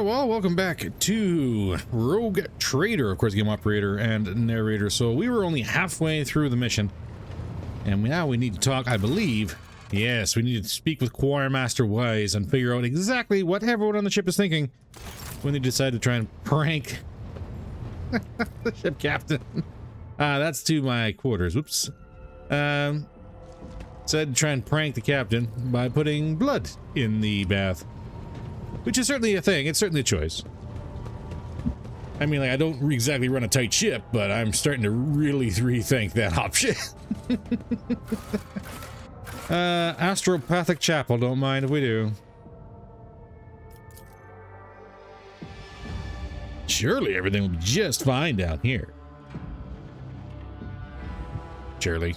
well, welcome back to Rogue Trader, of course, game operator and narrator. So we were only halfway through the mission, and now we need to talk, I believe. Yes, we need to speak with Choirmaster Wise and figure out exactly what everyone on the ship is thinking when they decide to try and prank the ship captain. That's to my quarters. Whoops. Said to try and prank the captain by putting blood in the bath. Which is certainly a thing. It's certainly a choice. I mean, like, I don't exactly run a tight ship, but I'm starting to really rethink that option. Astropathic Chapel, don't mind if we do. Surely everything will be just fine down here. Surely.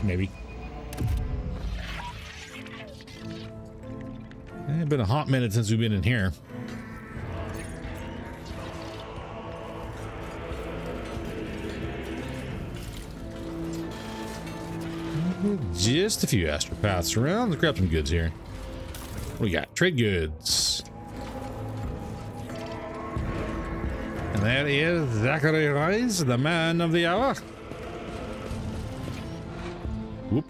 Maybe. It's been a hot minute since we've been in here. Just a few astropaths around. Let's grab some goods here. What we got? Trade goods. And that is Zachary Rice, the man of the hour. Whoop.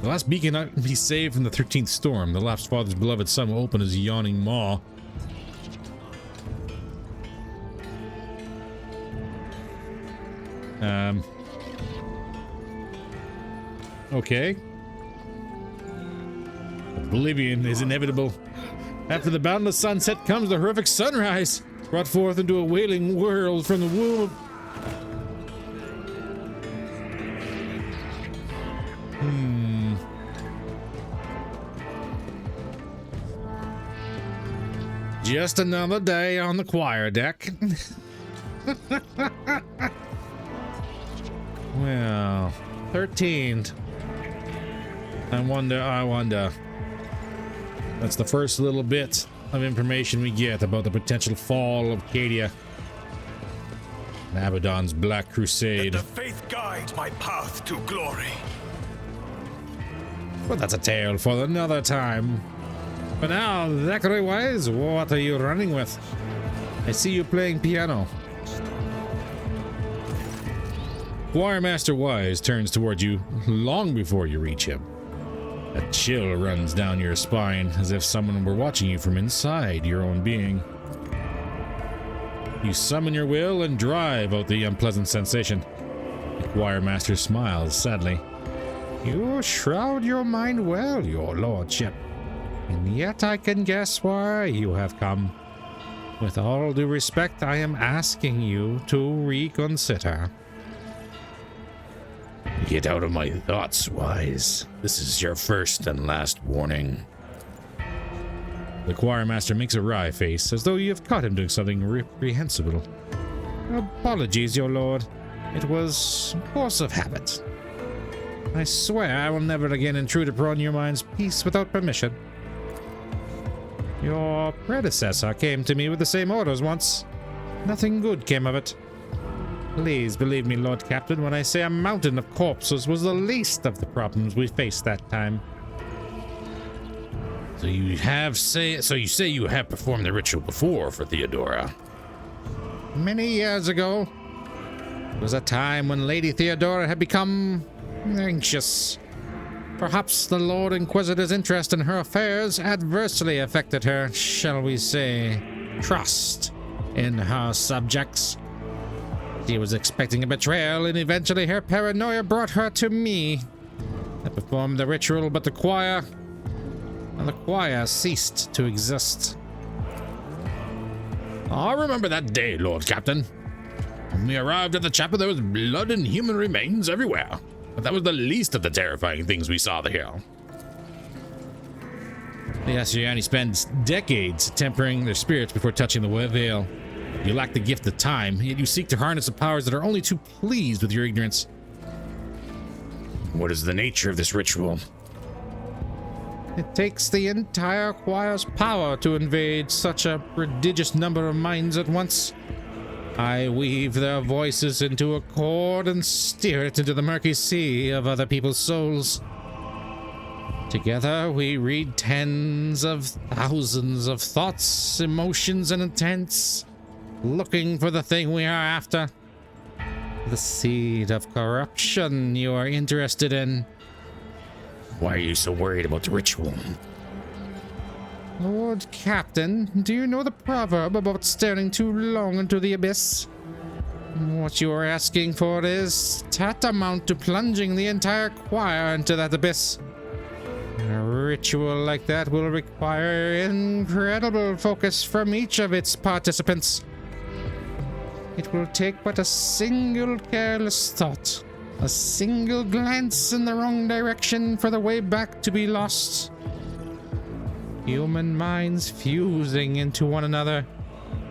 The last beacon not be saved from the 13th storm. The last father's beloved son will open his yawning maw. Okay. Oblivion is inevitable. After the boundless sunset comes the horrific sunrise, brought forth into a wailing world from the womb of... Just another day on the choir deck. Well, 13th. I wonder. That's the first little bit of information we get about the potential fall of Cadia. Abaddon's Black Crusade. Let the faith guide my path to glory. But that's a tale for another time. But now, Zachary Wise, what are you running with? I see you playing piano. Choirmaster Wise turns toward you long before you reach him. A chill runs down your spine as if someone were watching you from inside your own being. You summon your will and drive out the unpleasant sensation. The choirmaster smiles sadly. You shroud your mind well, your lordship. And yet I can guess why you have come. With all due respect, I am asking you to reconsider. Get out of my thoughts, Wise. This is your first and last warning. The choirmaster makes a wry face, as though you have caught him doing something reprehensible. Apologies, your lord. It was force of habit. I swear I will never again intrude upon your mind's peace without permission. Your predecessor came to me with the same orders once. Nothing good came of it. Please believe me, Lord Captain, when I say a mountain of corpses was the least of the problems we faced that time. So you say you have performed the ritual before for Theodora? Many years ago. It was a time when Lady Theodora had become anxious. Perhaps the Lord Inquisitor's interest in her affairs adversely affected her, shall we say, trust in her subjects. She was expecting a betrayal, and eventually her paranoia brought her to me. I performed the ritual, but the choir ceased to exist. I remember that day, Lord Captain. When we arrived at the chapel, there was blood and human remains everywhere. But that was the least of the terrifying things we saw here. The Assyriani spends decades tempering their spirits before touching the veil. You lack the gift of time, yet you seek to harness the powers that are only too pleased with your ignorance. What is the nature of this ritual? It takes the entire choir's power to invade such a prodigious number of minds at once. I weave their voices into a cord and steer it into the murky sea of other people's souls. Together we read tens of thousands of thoughts, emotions, and intents, looking for the thing we are after. The seed of corruption you are interested in. Why are you so worried about the ritual? Lord Captain, do you know the proverb about staring too long into the abyss? What you are asking for is tantamount to plunging the entire choir into that abyss. A ritual like that will require incredible focus from each of its participants. It will take but a single careless thought, a single glance in the wrong direction for the way back to be lost. Human minds fusing into one another,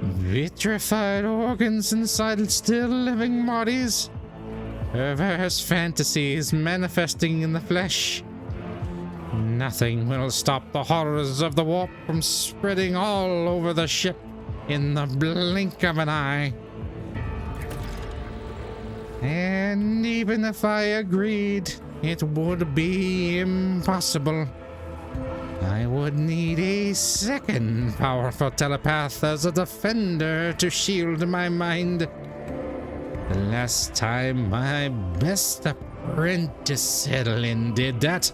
vitrified organs inside still living bodies, perverse fantasies manifesting in the flesh. Nothing will stop the horrors of the warp from spreading all over the ship in the blink of an eye. And even if I agreed, it would be impossible. I would need a second powerful telepath as a defender to shield my mind. The last time my best apprentice Edelin did that,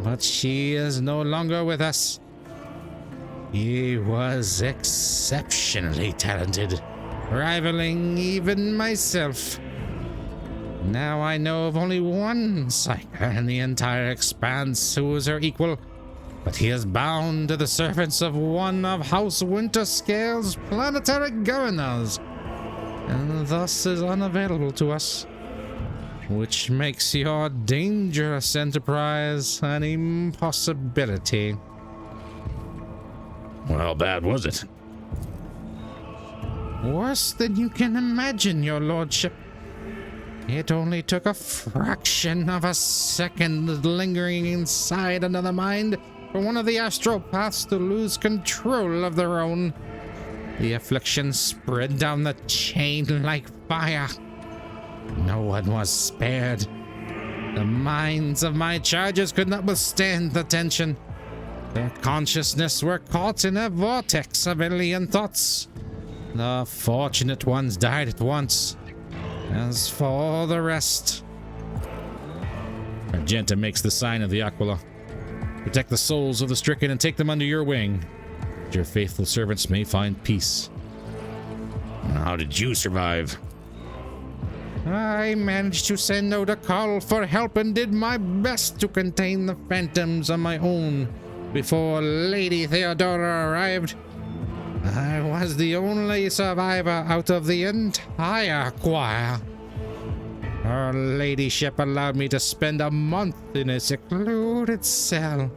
but she is no longer with us. He was exceptionally talented, rivaling even myself. Now I know of only one psyker in the entire expanse who is her equal, but he is bound to the servants of one of House Winterscale's planetary governors, and thus is unavailable to us, which makes your dangerous enterprise an impossibility. Well, how bad was it? Worse than you can imagine, your lordship. It only took a fraction of a second lingering inside another mind for one of the astropaths to lose control of their own. The affliction spread down the chain like fire. No one was spared. The minds of my charges could not withstand the tension. Their consciousness were caught in a vortex of alien thoughts. The fortunate ones died at once. As for the rest... Argenta makes the sign of the Aquila. Protect the souls of the stricken and take them under your wing, that your faithful servants may find peace. How did you survive? I managed to send out a call for help and did my best to contain the phantoms on my own before Lady Theodora arrived. I was the only survivor out of the entire choir. Her ladyship allowed me to spend a month in a secluded cell,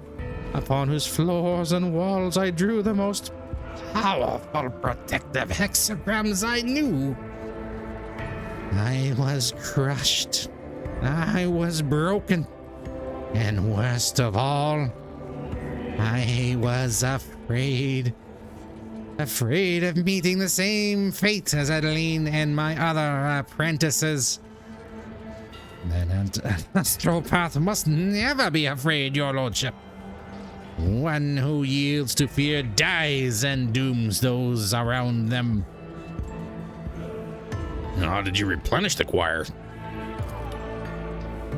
upon whose floors and walls I drew the most powerful protective hexagrams I knew. I was crushed. I was broken. And worst of all, I was afraid. Afraid of meeting the same fate as Adeline and my other apprentices. An astropath must never be afraid, your lordship. One who yields to fear dies and dooms those around them. How did you replenish the choir?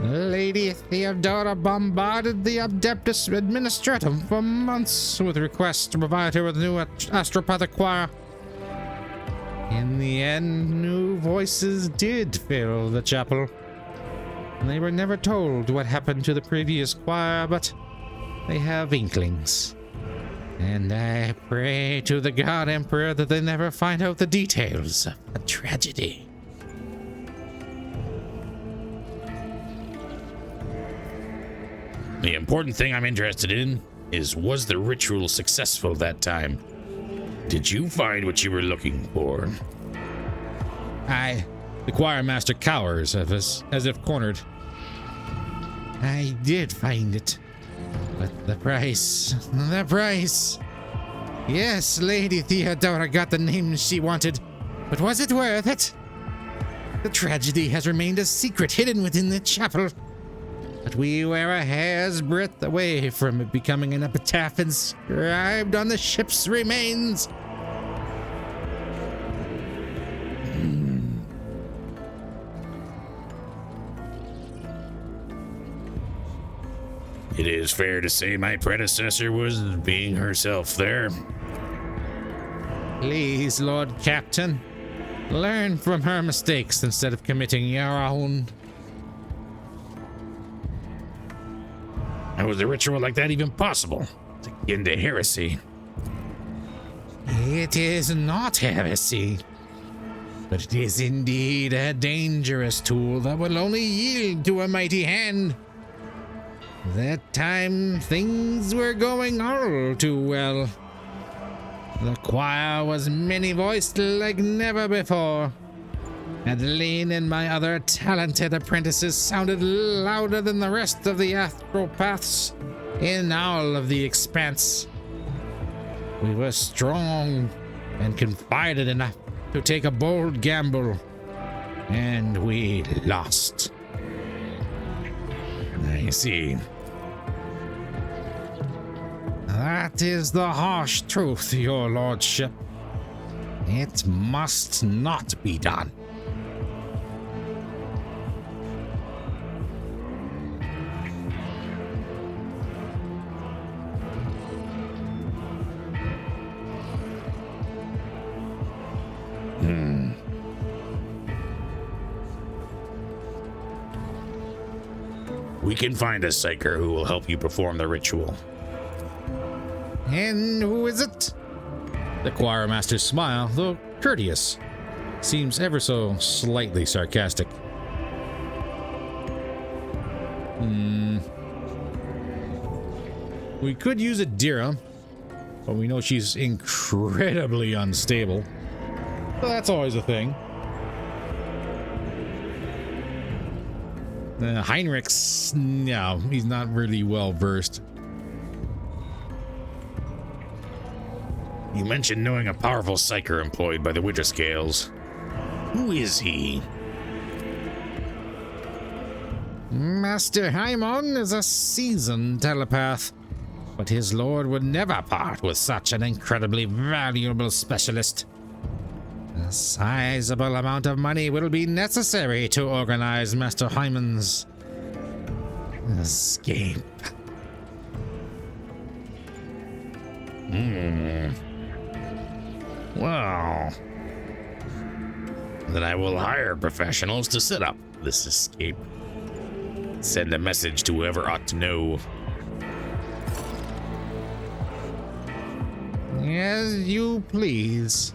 Lady Theodora bombarded the Adeptus Administratum for months with requests to provide her with a new astropathic choir. In the end, new voices did fill the chapel. They were never told what happened to the previous choir, but they have inklings. And I pray to the God Emperor that they never find out the details of the tragedy. The important thing I'm interested in is, was the ritual successful that time? Did you find what you were looking for? The choir master cowers as if cornered. I did find it. But the price. Yes, Lady Theodora got the name she wanted. But was it worth it? The tragedy has remained a secret hidden within the chapel. but we were a hair's breadth away from it becoming an epitaph inscribed on the ship's remains. It is fair to say my predecessor was being herself there. Please, Lord Captain, learn from her mistakes instead of committing your own. How was a ritual like that even possible? It's akin to heresy. It is not heresy, but it is indeed a dangerous tool that will only yield to a mighty hand. That time things were going all too well. The choir was many-voiced like never before. Adeline and my other talented apprentices sounded louder than the rest of the astropaths in all of the expanse. We were strong and confided enough to take a bold gamble, and we lost. I see. That is the harsh truth, your lordship. It must not be done. We can find a psyker who will help you perform the ritual. And who is it? The choir master's smile, though courteous, seems ever so slightly sarcastic. We could use a Dira, but we know she's incredibly unstable. Well, that's always a thing. Heinrich's, no, he's not really well versed. You mentioned knowing a powerful psyker employed by the Wither Scales. Who is he? Master Haimon is a seasoned telepath, but his lord would never part with such an incredibly valuable specialist. A sizable amount of money will be necessary to organize Master Haimon's escape. Well, then I will hire professionals to set up this escape. Send a message to whoever ought to know. As you please.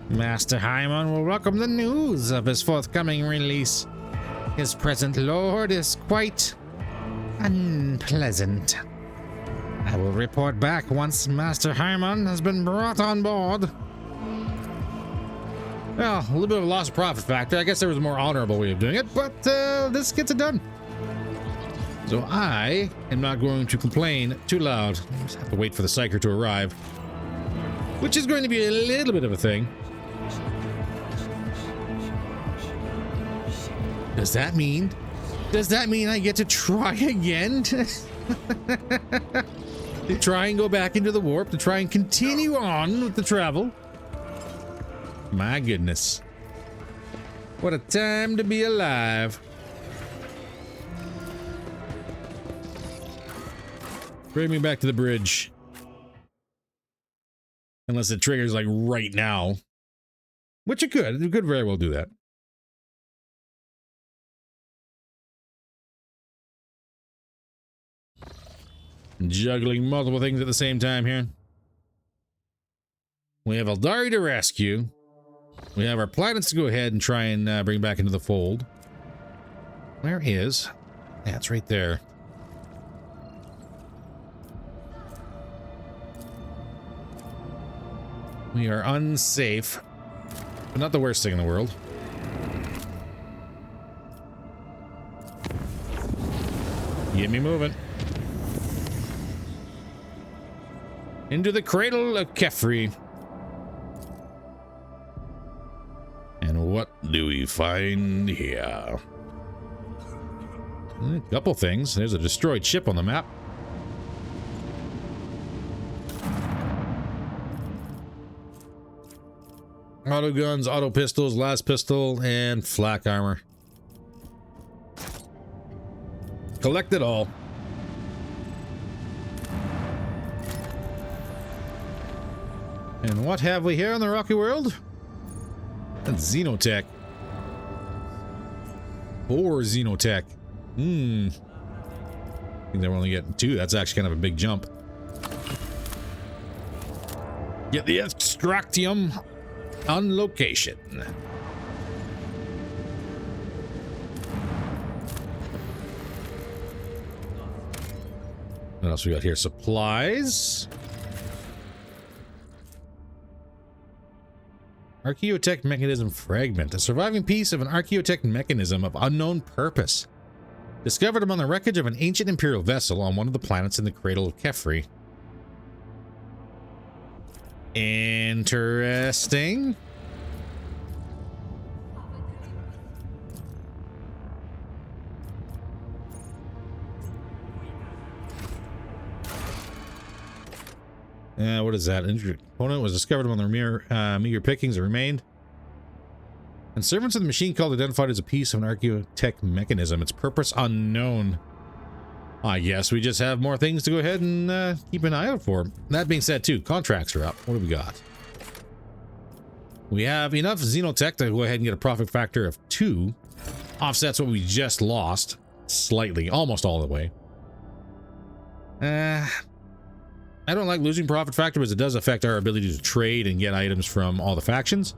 Master Haimon will welcome the news of his forthcoming release. His present lord is quite unpleasant. I will report back once Master Haimon has been brought on board. Well, a little bit of a loss of profit factor. I guess there was a more honorable way of doing it, but this gets it done. So I am not going to complain too loud. I just have to wait for the psyker to arrive, which is going to be a little bit of a thing. Does that mean I get to try again? To try and go back into the warp, to try and continue on with the travel? My goodness. What a time to be alive. Bring me back to the bridge. Unless it triggers like right now. Which it could. It could very well do that. Juggling multiple things at the same time here. We have Eldari to rescue. We have our planets to go ahead and try and bring back into the fold. Where is? Yeah, it's right there. We are unsafe, but not the worst thing in the world. Get me moving. Into the Cradle of Khepri. And what do we find here? A couple things. There's a destroyed ship on the map. Auto guns, auto pistols, last pistol, and flak armor. Collect it all. And what have we here in the rocky world? That's Xenotech. 4 Xenotech. I think they're only getting 2. That's actually kind of a big jump. Get the extractium on location. What else we got here? Supplies. Archaeotech mechanism fragment. A surviving piece of an archaeotech mechanism of unknown purpose. Discovered among the wreckage of an ancient imperial vessel on one of the planets in the Cradle of Khepri. Interesting. What is that? Component was discovered among the meager pickings that remained. And servants of the machine cult identified as a piece of an archaeotech mechanism. Its purpose unknown. I guess we just have more things to go ahead and keep an eye out for. That being said, too, contracts are up. What do we got? We have enough Xenotech to go ahead and get a profit factor of 2. Offsets what we just lost slightly, almost all the way. I don't like losing profit factor because it does affect our ability to trade and get items from all the factions.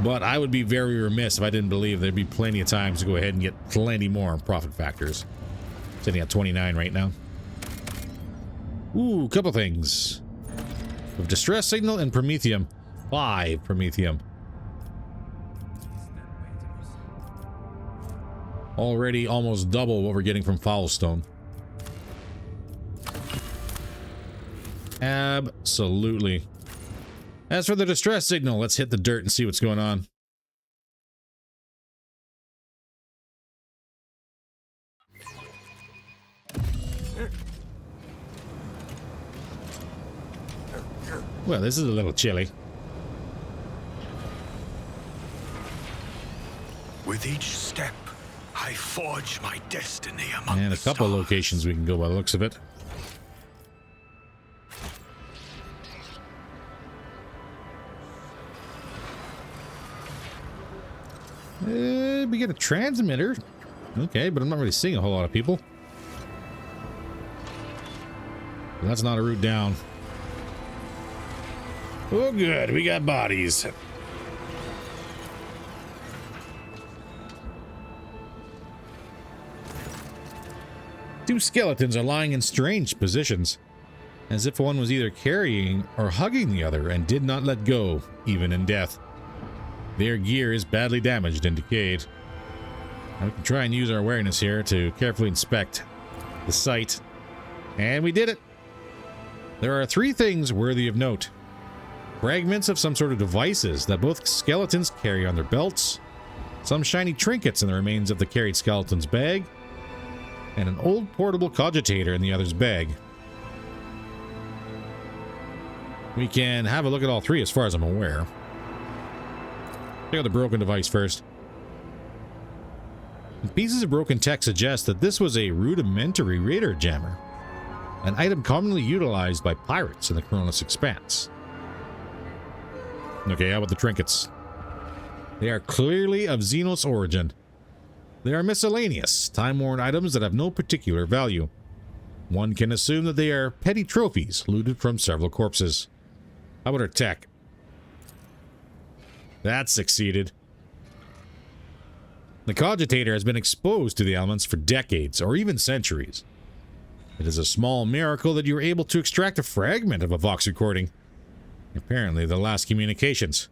But I would be very remiss if I didn't believe there'd be plenty of times to go ahead and get plenty more profit factors. Sitting at 29 right now. Ooh, couple things. With distress signal and promethium. 5 promethium. Already almost double what we're getting from Foulstone. Absolutely. As for the distress signal, let's hit the dirt and see what's going on. Well, this is a little chilly. With each step, I forge my destiny among And a couple stars. locations we can go by the looks of it. We get a transmitter. Okay, but I'm not really seeing a whole lot of people. That's not a route down. Oh, good. We got bodies. Two skeletons are lying in strange positions, as if one was either carrying or hugging the other and did not let go, even in death. Their gear is badly damaged and decayed. Now we can try and use our awareness here to carefully inspect the site. And we did it! There are 3 things worthy of note. Fragments of some sort of devices that both skeletons carry on their belts, some shiny trinkets in the remains of the carried skeleton's bag, and an old portable cogitator in the other's bag. We can have a look at all 3 as far as I'm aware. Check out the broken device first. The pieces of broken tech suggest that this was a rudimentary radar jammer, an item commonly utilized by pirates in the Cronus Expanse. Okay, how about the trinkets? They are clearly of Xenos origin. They are miscellaneous, time-worn items that have no particular value. One can assume that they are petty trophies looted from several corpses. How about our tech? That succeeded. The cogitator has been exposed to the elements for decades, or even centuries. It is a small miracle that you were able to extract a fragment of a Vox recording. Apparently, the last communications.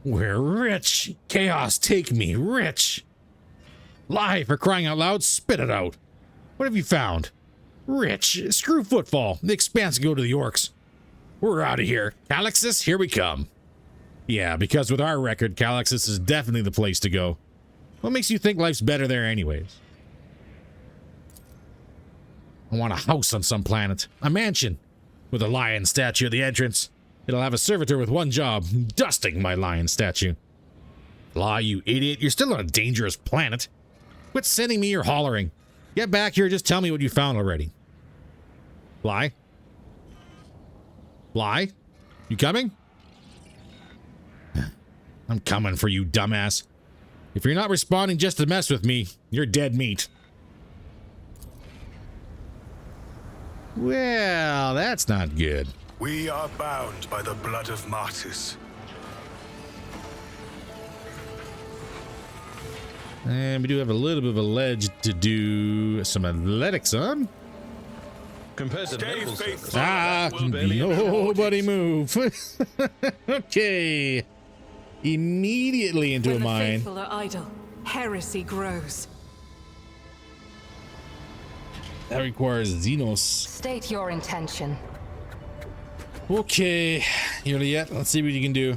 We're rich! Chaos, take me, rich! Lie, for crying out loud, spit it out! What have you found? Rich, screw footfall, the expanse go to the orcs. We're out of here. Calixus, here we come. Yeah, because with our record, Calixus is definitely the place to go. What makes you think life's better there anyways? I want a house on some planet. A mansion. With a lion statue at the entrance. It'll have a servitor with one job. Dusting my lion statue. Fly, you idiot. You're still on a dangerous planet. Quit sending me your hollering. Get back here. Just tell me what you found already. Fly? Fly? You coming? I'm coming for you, dumbass. If you're not responding just to mess with me, you're dead meat. Well, that's not good. We are bound by the blood of martyrs. And we do have a little bit of a ledge to do some athletics on. Compared to Stay naval faithful. service, Ah, we'll barely nobody move. Okay. Immediately into a When the mine. faithful are idle, heresy grows. That requires Xenos. State your intention. Okay, Juliet, let's see what you can do.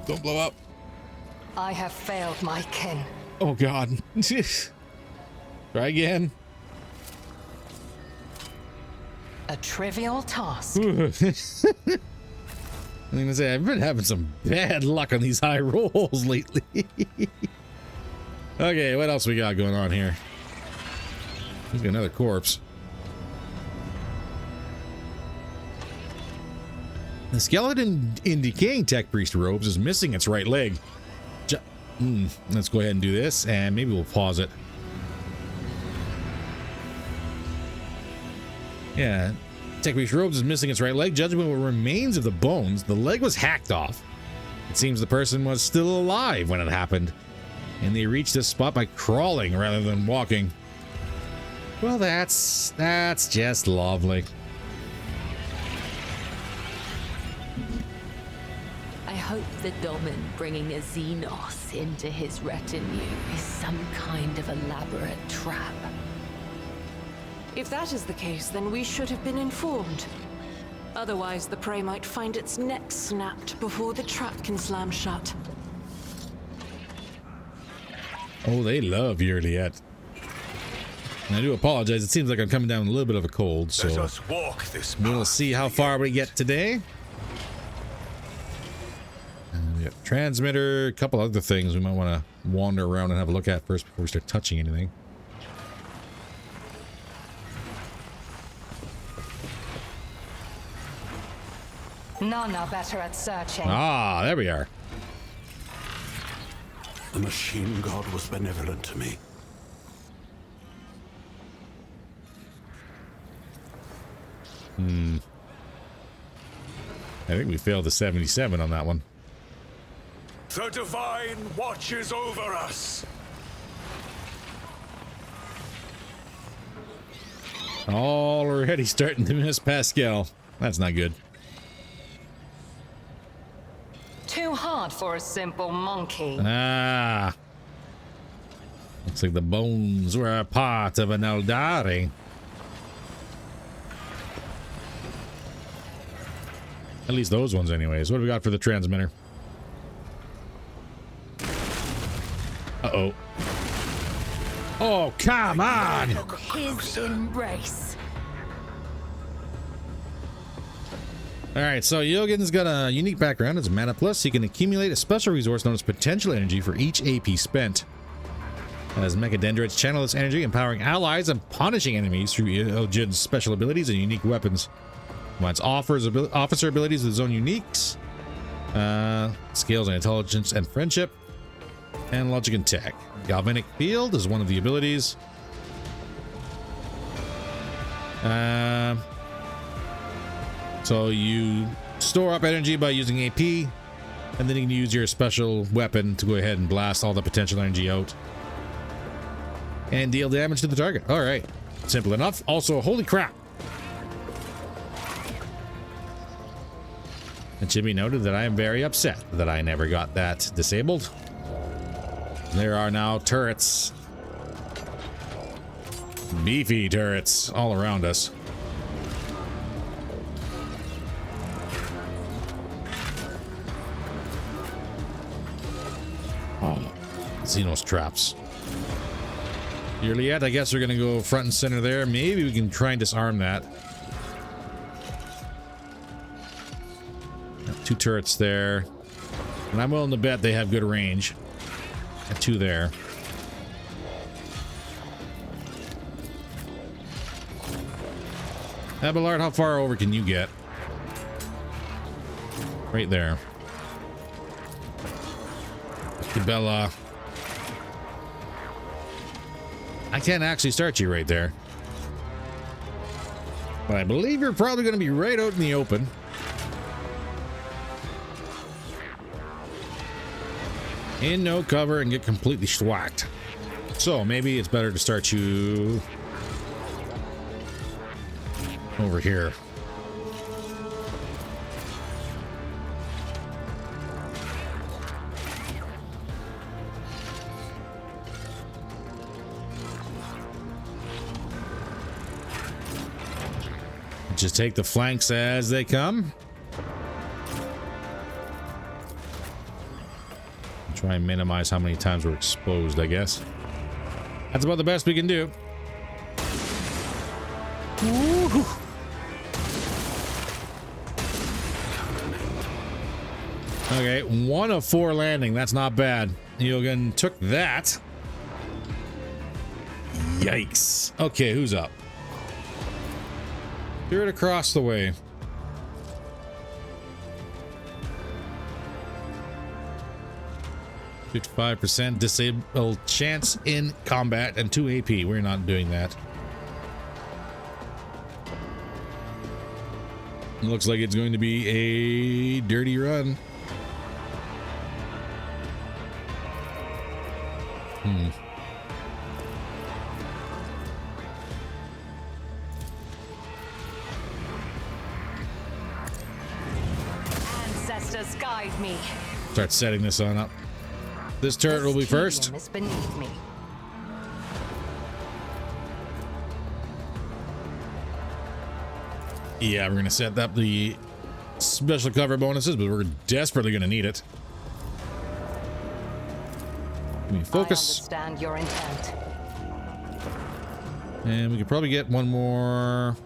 Don't blow up. I have failed my kin. Oh God. Try again. A trivial task. I'm gonna say I've been having some bad luck on these high rolls lately. Okay, what else we got going on here? There's another corpse. The skeleton in decaying tech priest robes is missing its right leg. Let's go ahead and do this, and maybe we'll pause it. Yeah, tech priest robes is missing its right leg. Judging by what remains of the bones, the leg was hacked off. It seems the person was still alive when it happened, and they reached this spot by crawling rather than walking. Well, that's just lovely. I hope the Domin bringing a Xenos into his retinue is some kind of elaborate trap. If that is the case, then we should have been informed. Otherwise, the prey might find its neck snapped before the trap can slam shut. Oh, they love Juliet. And I do apologize. It seems like I'm coming down with a little bit of a cold, so Let us walk this path. we'll see how far we get today. And we got transmitter, a couple other things we might want to wander around and have a look at first before we start touching anything. None are better at searching. Ah, there we are. The machine god was benevolent to me. I think we failed the 77 on that one. The divine watches over us. Already starting to miss Pascal. That's not good. Too hard for a simple monkey. Ah. Looks like the bones were a part of an Eldari. At least those ones anyways. What do we got for the transmitter? Uh-oh. Oh, come on! His embrace. Alright, so Yogin's got a unique background as a mana plus. He can accumulate a special resource known as potential energy for each AP spent. As Mechadendrites channel this energy, empowering allies and punishing enemies through Eldjin's special abilities and unique weapons. Combines officer abilities with his own uniques, skills and intelligence and friendship, and logic and tech. Galvanic Field is one of the abilities. So you store up energy by using AP, and then you can use your special weapon to go ahead and blast all the potential energy out and deal damage to the target. All right, simple enough. Also, holy crap! It should be noted that I am very upset that I never got that disabled. There are now turrets. Beefy turrets all around us. Oh, Xenos traps. Juliet, I guess we're gonna go front and center there. Maybe we can try and disarm that. Two turrets there. And I'm willing to bet they have good range. Got two there. Abelard, how far over can you get? Right there. Bella. I can't actually start you right there. But I believe you're probably going to be right out in the open. In no cover and get completely schwacked. So maybe it's better to start you over here. Just take the flanks as they come. Try and minimize how many times we're exposed, I guess. That's about the best we can do. Woo-hoo. Okay, 1 of 4 landing. That's not bad. Yogan took that. Yikes. Okay, who's up? Spirit across the way. %, disable chance in combat, and 2 AP. We're not doing that. Looks like it's going to be a dirty run. Ancestors guide me. Start setting this on up. This turret will be first. Is beneath me. Yeah, we're going to set up the special cover bonuses, but we're desperately going to need it. Give me focus. I understand your intent. And we could probably get one more.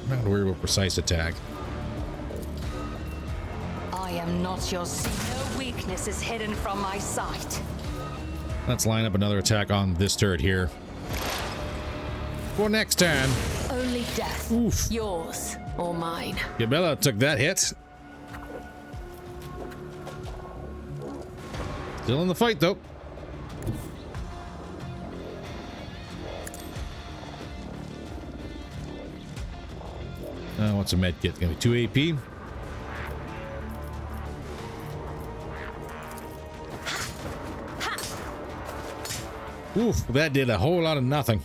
I'm not worried about precise attack. I am not your no weakness is hidden from my sight. Let's line up another attack on this turret here. For next turn. Only death. Oof. Yours or mine. Gabella took that hit. Still in the fight though. What's a med kit? Gonna be 2 AP. Oof, that did a whole lot of nothing.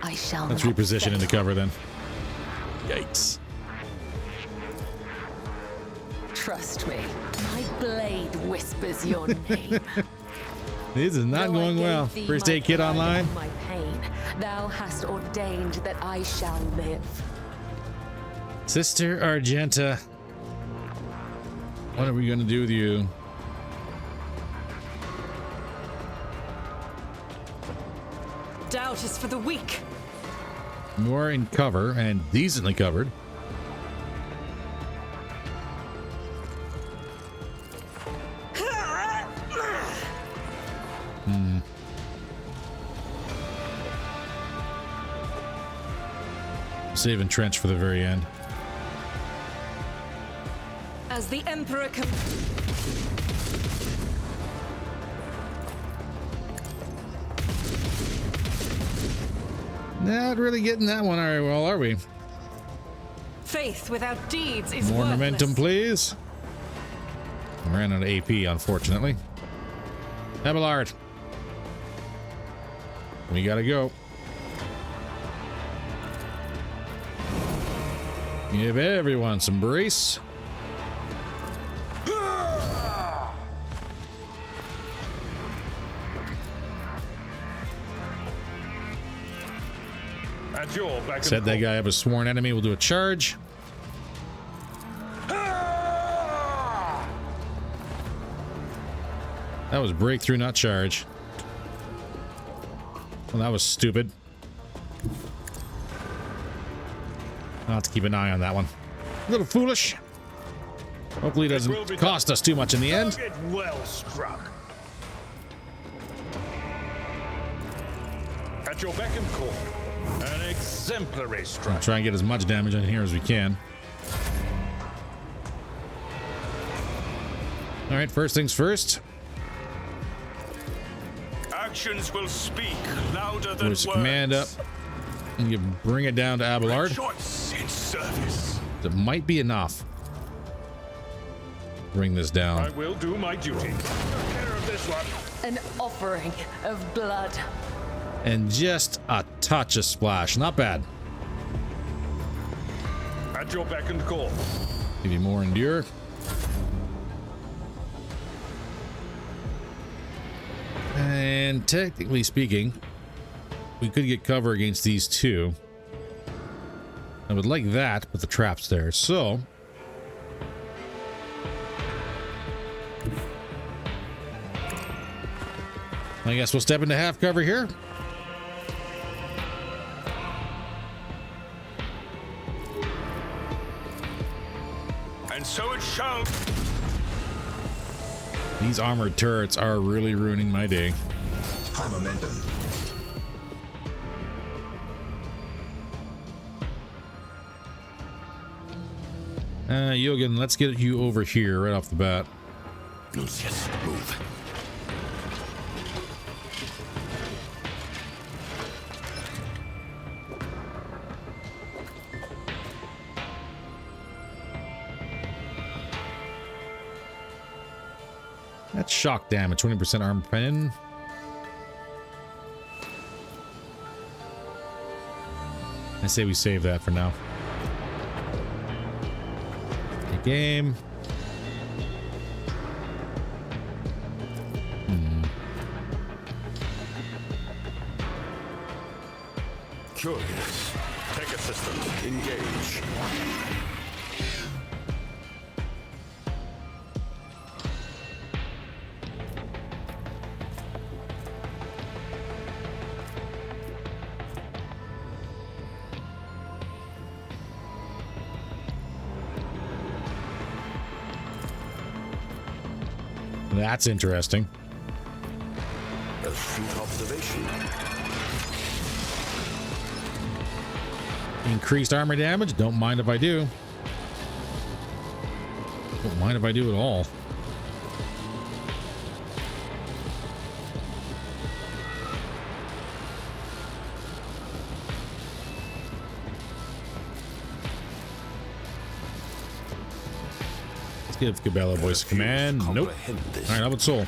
I shall. Let's not reposition fail. into cover then. Yikes. Trust me, my blade whispers your name. This is not Though I going gave well. thee First my aid kit pride online. and my pain, thou hast ordained that I shall live. Sister Argenta. What are we going to do with you? Doubt is for the weak. More in cover and decently covered. Saving trench for the very end. As the Emperor Not really getting that one very well, are we? faith without deeds is More worthless. momentum, please. I ran out of AP, unfortunately. Abelard. We gotta go. Give everyone some brace. At your back and Set that forth. guy up a sworn enemy. We'll do a charge. That was breakthrough, not charge. Well, that was stupid. I'll have to keep an eye on that one. A little foolish. Hopefully it doesn't cost us too much in the end. Target well struck. At your beck and call. An exemplary strike. Try and get as much damage in here as we can. All right, first things first. Actions will speak louder than Push words. command up, and you bring it down to Abelard. Choice in service. It might be enough. Bring this I down. will do my duty. Take care of this one. An offering of blood. And just a touch of splash. Not bad. At your beck and call. Give you more endure. And technically speaking, we could get cover against these two. I would like that, but the trap's there. So I guess we'll step into half cover here. And so it shall. These armored turrets are really ruining my day. High momentum. Yogan, let's get you over here right off the bat. Lucius, move. That's shock damage, 20% armor pen. I say we save that for now. Take aim. Curious. Tech assistant, engage. That's interesting. Astute observation. Increased armor damage. Don't mind if I do. Don't mind if I do at all. Let's give Cabela voice of command. Nope. Comprehend this. All right, how about soul?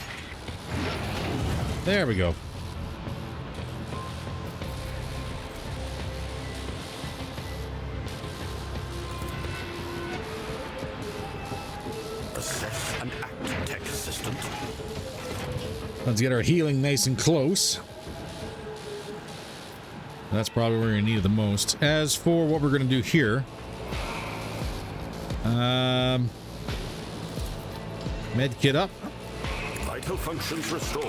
There we go. Assess and act, tech assistant. Let's get our healing nice and close. That's probably where you need it the most. As for what we're going to do here, med kit up, Vital functions restored.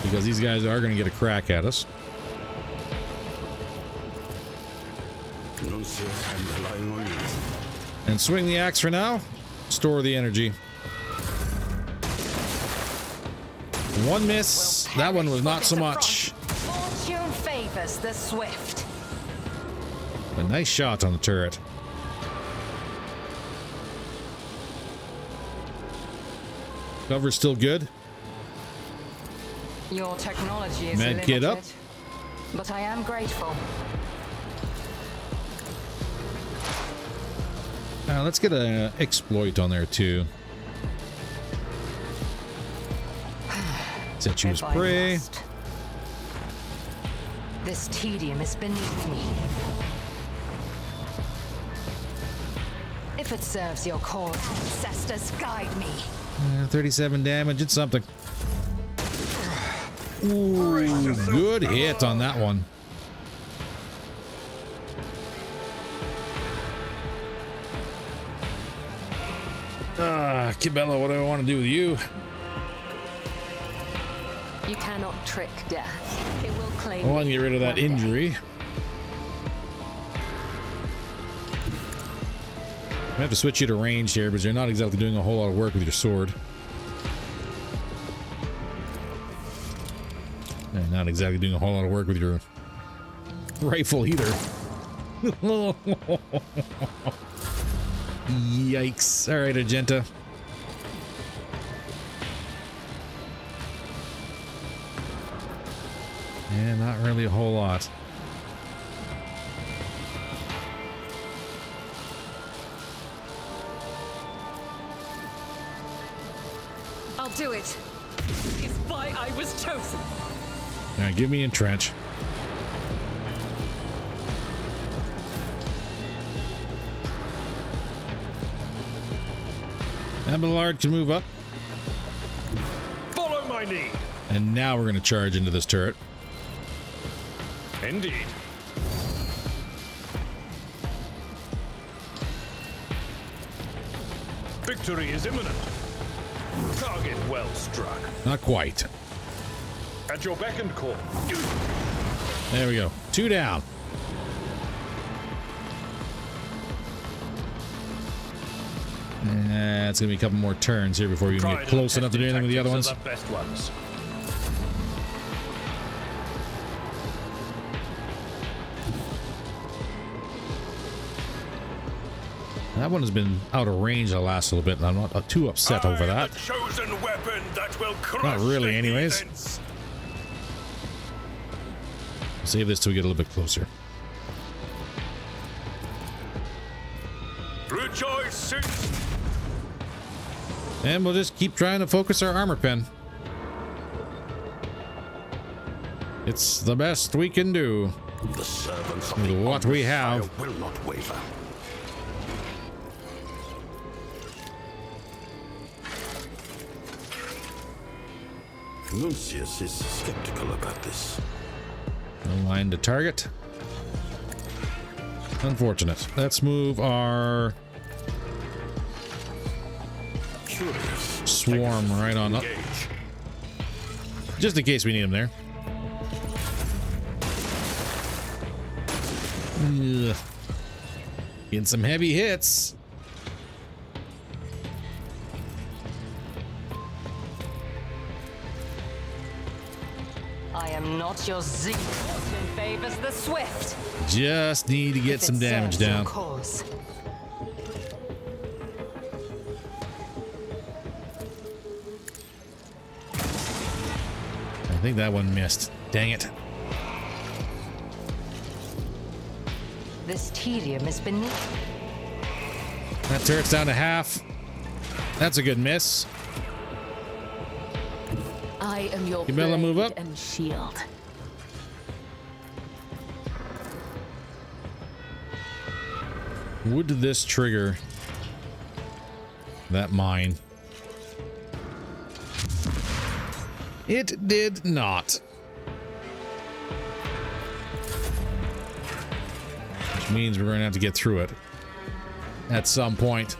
because these guys are going to get a crack at us. Lucius, I'm relying on you. And swing the axe for now. Store the energy. One miss. That one was not so much. Fortune favors the swift. A nice shot on the turret. Cover's still good. Your technology is Med kit up. limited, but I am grateful. Let's get an exploit on there too. Set you as If I prey. must. This tedium is beneath me. If it serves your cause, ancestors guide me. 37 damage. It's something. Ooh, good hit on that one. Cabela, what do I want to do with you? You cannot trick death. It will claim. I want to get rid of that one day. injury. I have to switch you to range here because you're not exactly doing a whole lot of work with your sword. And not exactly doing a whole lot of work with your rifle either. Yikes. All right, Agenta. And not really a whole lot. I'll do it. It's why I was chosen. All right, give me entrench. Abelard can move up. Follow my lead. And now we're going to charge into this turret. Indeed. Victory is imminent. Target well struck. Not quite. At your beck and call. There we go. 2 down. It's going to be a couple more turns here before you can get close enough to do anything with the other ones. The best ones. That one has been out of range the last little bit, and I'm not too upset over that. The chosen weapon that will crush Not really, the anyways. heathens. Save this till we get a little bit closer. Rejoice in And we'll just keep trying to focus our armor pen. It's the best we can do. The servants of With the what we Honored have. Sire will not waver. Nuncius is skeptical about this. Align to target. Unfortunate. Let's move our Curious. swarm right on up. Engage. Just in case we need him there. Ugh. Getting some heavy hits. I am not your zeal. Fortune favors the swift. Just need to get If some it damage serves your down. cause. I think that one missed. Dang it. This tedium is beneath. That turret's down to half. That's a good miss. I am your You better move blade up. and shield. Would this trigger that mine? It did not. Which means we're going to have to get through it at some point.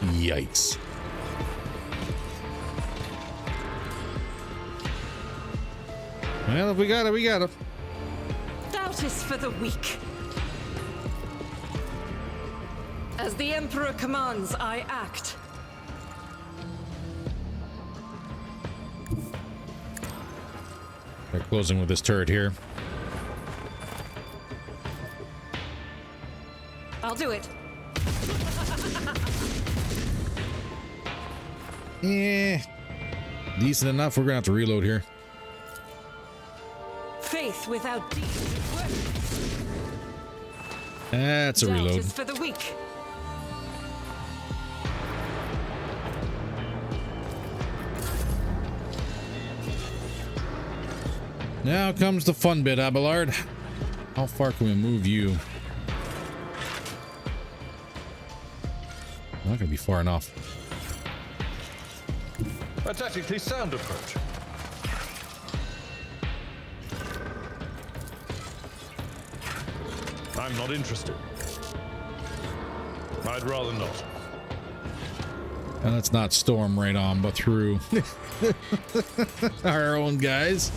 Yikes. Well, if we got it, we got it. Doubt is for the weak. As the Emperor commands, I act. They're closing with this turret here. I'll do it. Decent enough. We're gonna have to reload here. Faith without deeds is worthless. That's a Doubt reload. is for the weak. Now comes the fun bit, Abelard. How far can we move you? Not gonna be far enough. A tactically sound approach. I'm not interested. I'd rather not. And let's not storm right on, but through our own guys.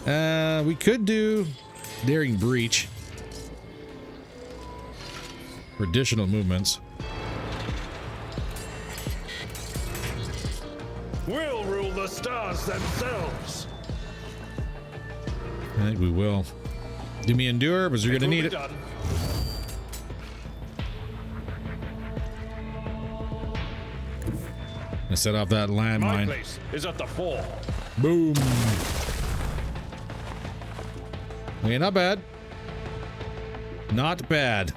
We could do Daring Breach for additional movements. We'll rule the stars themselves. I think we will. Do me endure, because you're going to need it. Done. I set off that My landmine. place is at the fore. Boom. Okay, not bad. Not bad.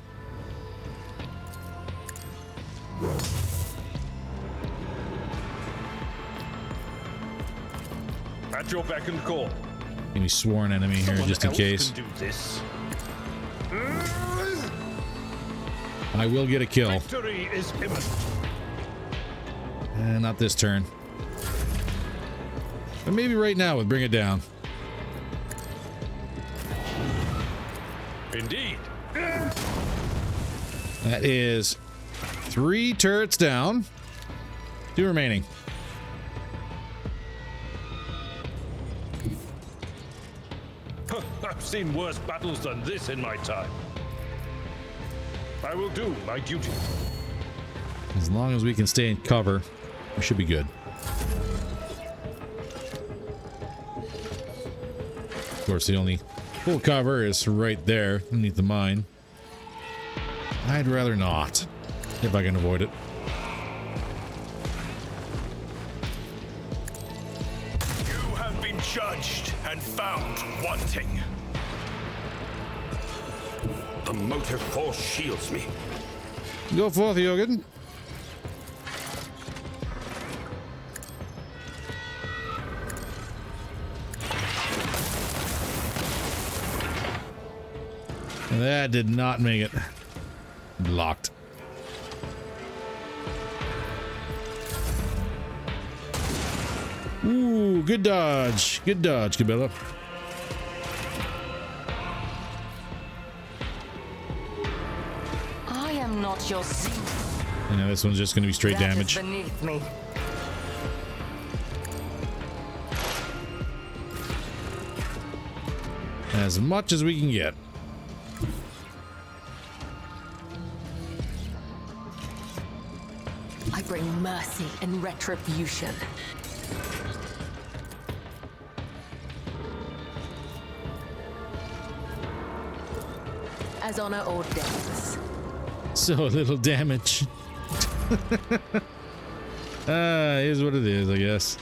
At your beck and call. Maybe sworn enemy here, Someone just in else case. can do this. I will get a kill. Victory is imminent. Not this turn. But maybe right now would bring it down. Indeed. That is 3 turrets down. 2 remaining. I've seen worse battles than this in my time. I will do my duty. As long as we can stay in cover, we should be good. Of course, the only full cover is right there underneath the mine. I'd rather not, if I can avoid it. You have been judged and found wanting. The motive force shields me. Go forth, Jürgen. That did not make it. Blocked. Ooh, good dodge. Good dodge, Cabela. I am not your seat. Yeah, this one's just going to be straight That is damage. beneath me. As much as we can get. I bring mercy and retribution. As honor ordains. So little damage. Is what it is, I guess.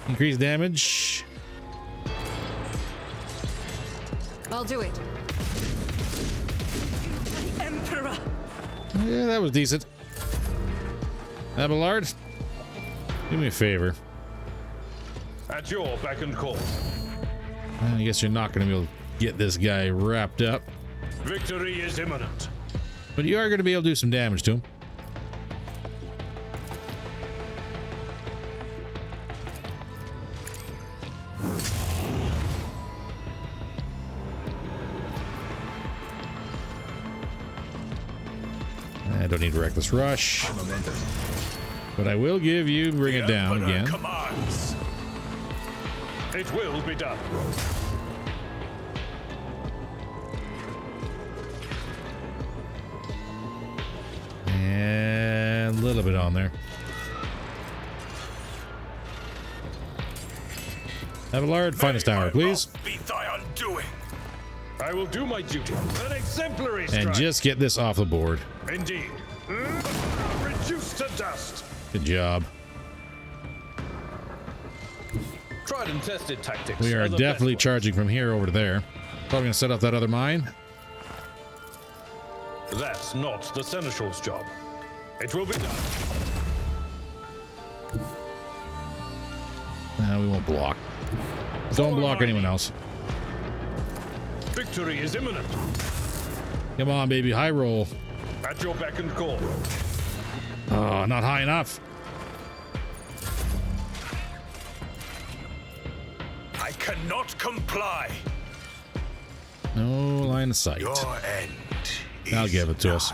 Increased damage. I'll do it. Emperor! Yeah, that was decent. Abelard, do me a favor. At your beck and call. I guess you're not going to be able to get this guy wrapped up, Victory is imminent. but you are going to be able to do some damage to him. I don't need Reckless Rush, but I will give you Bring It Down Emperor again. commands. It will be done. And a little bit on there. Abelard, finest hour, please. Be thy undoing. I will do my duty. An exemplary strike. And just get this off the board. Indeed. Reduced to dust. Good job. Tried and tested tactics. We are the definitely best charging from here over to there. Probably gonna set up that other mine. ones. That's not the Seneschal's job. It will be done. No, we won't block. Don't block anyone else. Victory is imminent. Come on, baby, high roll. At your beck and call. Oh, not high enough. I cannot comply. No line of sight. Your end I'll give it to us.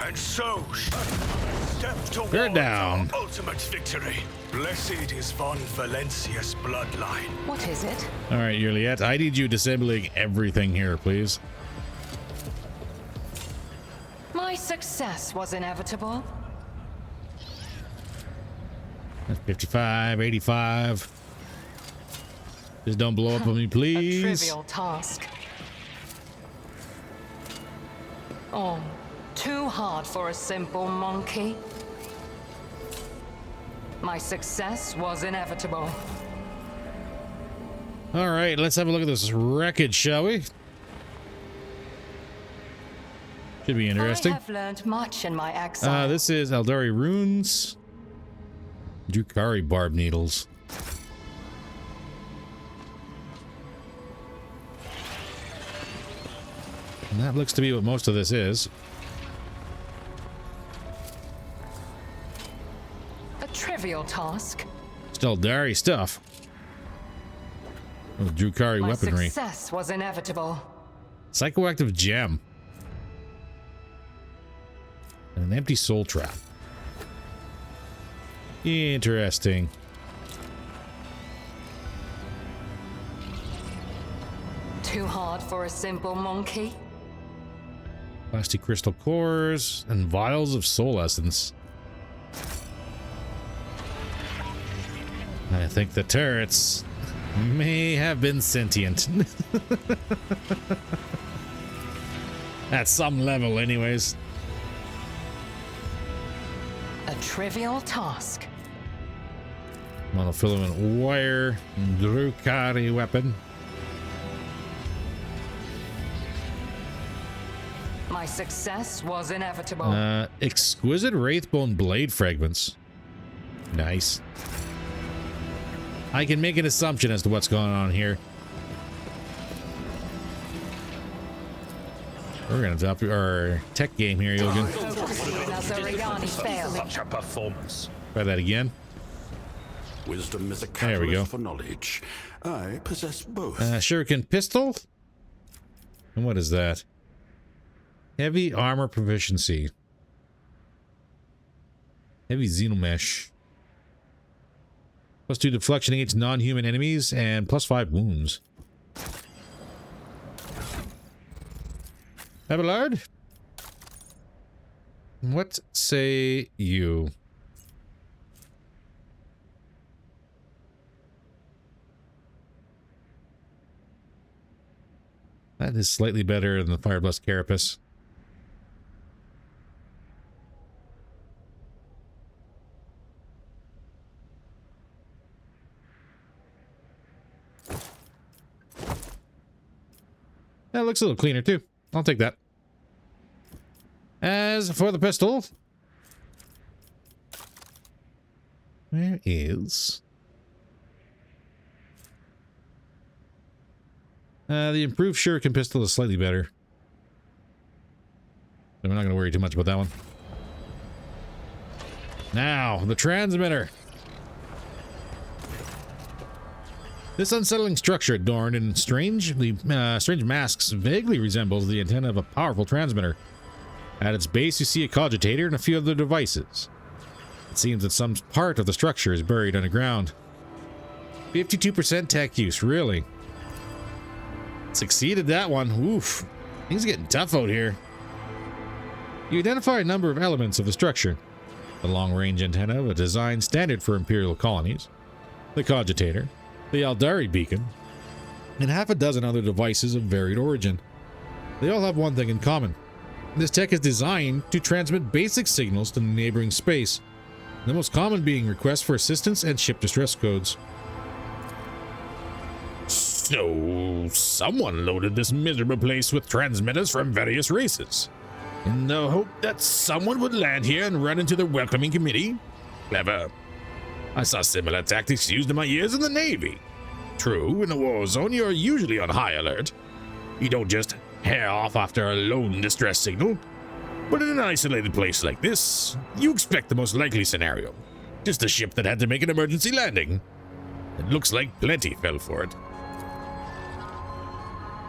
And so, step towards They're down. our ultimate victory. Blessed is von Valencia's bloodline. What is it? All right, Juliet, I need you disabling everything here, please. My success was inevitable. That's 55, 85. Just don't blow up on me, A please. trivial task. Oh, too hard for a simple monkey. My success was inevitable. All right, let's have a look at this wreckage, shall we? Should be interesting. I have learned much in my exile. This is Eldari runes. Drukari barb needles. And that looks to be what most of this is. A trivial task. Still Eldari stuff. With Drukari My weaponry. success was inevitable. Psychoactive gem. And an empty soul trap. Interesting. Too hard for a simple monkey. Plastic crystal cores and vials of soul essence. I think the turrets may have been sentient. At some level, anyways. A trivial task. Monofilament wire, Drukari weapon. My success was inevitable. Exquisite wraithbone blade fragments. Nice. I can make an assumption as to what's going on here. We're gonna drop our tech game here, Yogan. Such a performance. Try that again. Wisdom is a There we go. catalyst for knowledge. I possess both. Shuriken pistol. And what is that? Heavy armor proficiency. Heavy xenomesh. +2 deflection against non-human enemies and +5 wounds. Abelard? What say you? That is slightly better than the Fireblast Carapace. That looks a little cleaner too. I'll take that. As for the pistol, where is the improved Shuriken pistol is slightly better. So we're not going to worry too much about that one. Now, the transmitter. This unsettling structure, adorned in strange masks, vaguely resembles the antenna of a powerful transmitter. At its base, you see a cogitator and a few other devices. It seems that some part of the structure is buried underground. 52% tech use, really? Succeeded that one. Oof. Things are getting tough out here. You identify a number of elements of the structure. The long-range antenna of a design standard for Imperial colonies, the cogitator, the Eldari beacon, and half a dozen other devices of varied origin. They all have one thing in common. This tech is designed to transmit basic signals to neighboring space, the most common being requests for assistance and ship distress codes. So, someone loaded this miserable place with transmitters from various races, in the hope that someone would land here and run into the welcoming committee? Clever. I saw similar tactics used in my years in the Navy. True, in a war zone, you're usually on high alert. You don't just hair off after a lone distress signal. But in an isolated place like this, you expect the most likely scenario. Just a ship that had to make an emergency landing. It looks like plenty fell for it.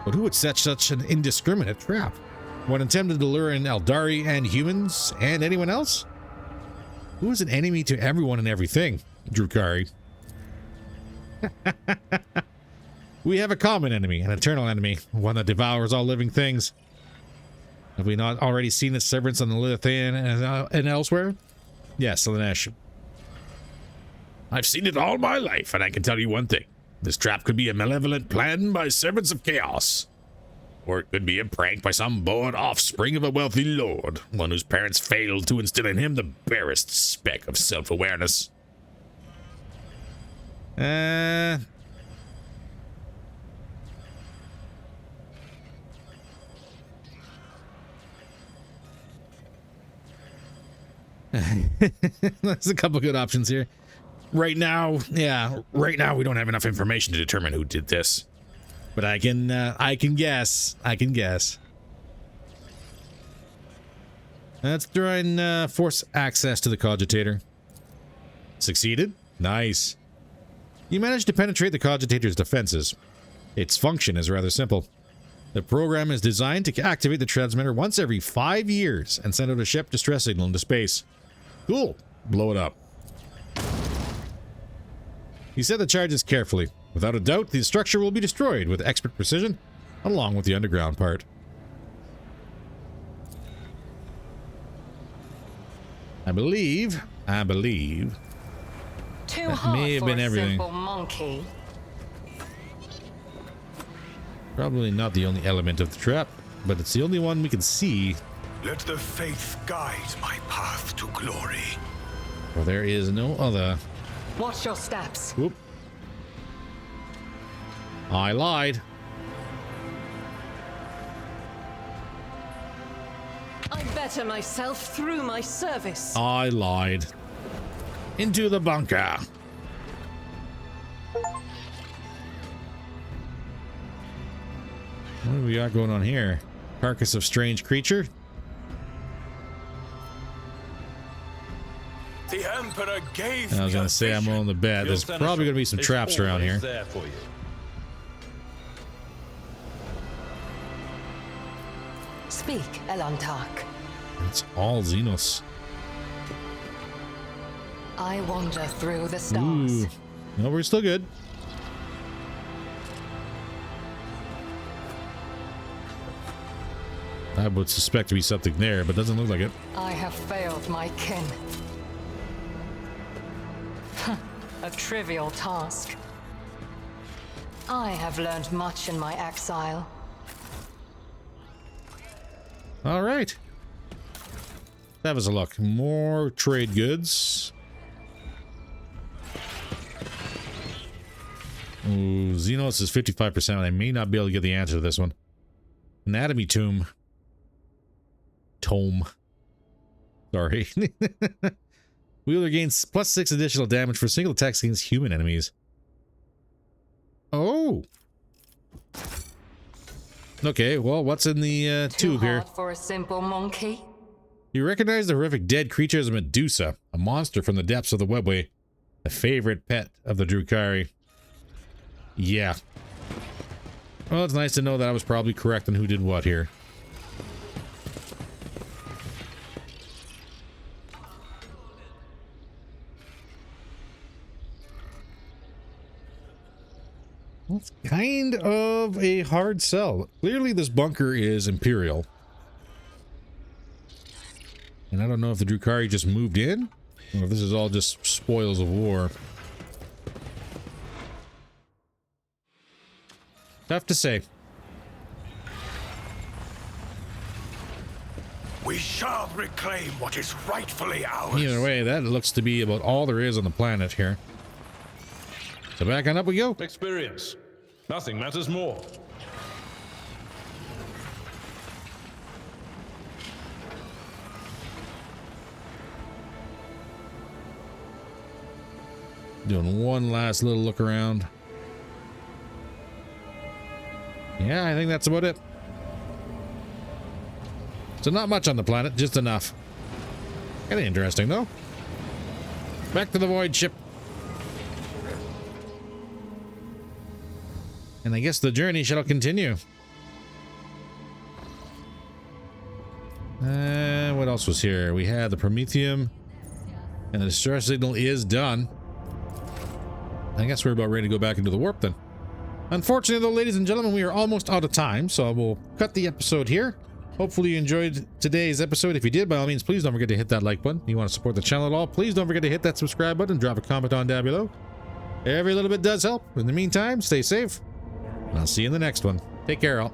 But who would set such an indiscriminate trap? One intended to lure in Eldari and humans and anyone else? Who is an enemy to everyone and everything? Drukhari. We have a common enemy, an eternal enemy, one that devours all living things. Have we not already seen its servants on the Lithian and elsewhere? Yes, Slanesh. I've seen it all my life, and I can tell you one thing. This trap could be a malevolent plan by servants of chaos. Or it could be a prank by some bored offspring of a wealthy lord, one whose parents failed to instill in him the barest speck of self-awareness. There's a couple good options here. Right now we don't have enough information to determine who did this. But I can guess. Let's try and force access to the cogitator. Succeeded? Nice. You managed to penetrate the cogitator's defenses. Its function is rather simple. The program is designed to activate the transmitter once every 5 years and send out a ship distress signal into space. Cool. Blow it up. You set the charges carefully. Without a doubt, the structure will be destroyed with expert precision, along with the underground part. I believe Too that hard may have for been a everything. simple monkey. Probably not the only element of the trap, but it's the only one we can see. Let the faith guide my path to glory. For there is no other. Watch your steps. Whoop. I lied. I better myself through my service. I lied. Into the bunker. What do we got going on here? Carcass of strange creature? The Emperor gave I was me gonna a say, I'm vision. willing to bet there's probably gonna be some traps around here. There for you. Speak, Elantark. It's all Xenos. I wander through the stars. Ooh. No, we're still good. I would suspect to be something there, but doesn't look like it. I have failed my kin. A trivial task. I have learned much in my exile. All right. That was a look. More trade goods. Ooh, Xenos is 55%. I may not be able to get the answer to this one. Anatomy tome. Sorry. Wheeler gains +6 additional damage for single attacks against human enemies. Oh. Okay, well, what's in the tube here? Hard for a simple monkey. You recognize the horrific dead creature as a Medusa, a monster from the depths of the webway, a favorite pet of the Drukhari. Yeah. Well, it's nice to know that I was probably correct on who did what here. It's kind of a hard sell. Clearly this bunker is Imperial. And I don't know if the Drukhari just moved in, or if this is all just spoils of war. Tough to say. We shall reclaim what is rightfully ours. Either way, that looks to be about all there is on the planet here. So back on up we go. Experience. Nothing matters more. Doing one last little look around. Yeah, I think that's about it. So not much on the planet, just enough. Kind of interesting, though. Back to the void ship. And I guess the journey shall continue. What else was here? We had the Prometheum, and the distress signal is done. I guess we're about ready to go back into the warp then. Unfortunately, though, ladies and gentlemen, we are almost out of time, so I will cut the episode here. Hopefully you enjoyed today's episode. If you did, by all means, please don't forget to hit that like button. If you want to support the channel at all, please don't forget to hit that subscribe button and drop a comment on down below. Every little bit does help. In the meantime, stay safe, and I'll see you in the next one. Take care, all.